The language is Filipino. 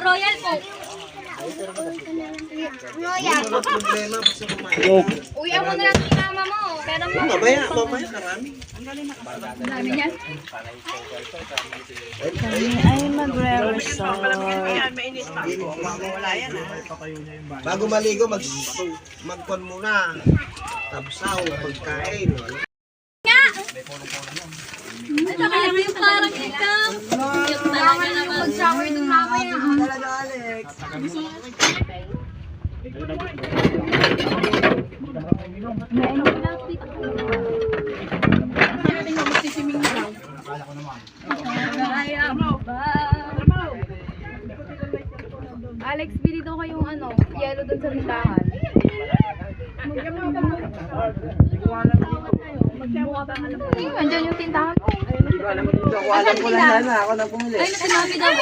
Royal po. Royal. Wala problema basta kumain. Uy, ako na lang sinama mo. Pero mo. Mamaya, karami. Dami niyan. Ay, magre-resort. Bago maligo, magkon muna. Tapsaw, pagkain. Ito kaya yung parang ikaw. Cute talaga naman. Mag-shower dun mamaya. Talaga, Alex. Alex, bili daw kayong yellow dun sa tindahan. Ayun, andyan yung tindahan ko. Alam ko lang sana, ako na bumili. Ayun, si Mami daw.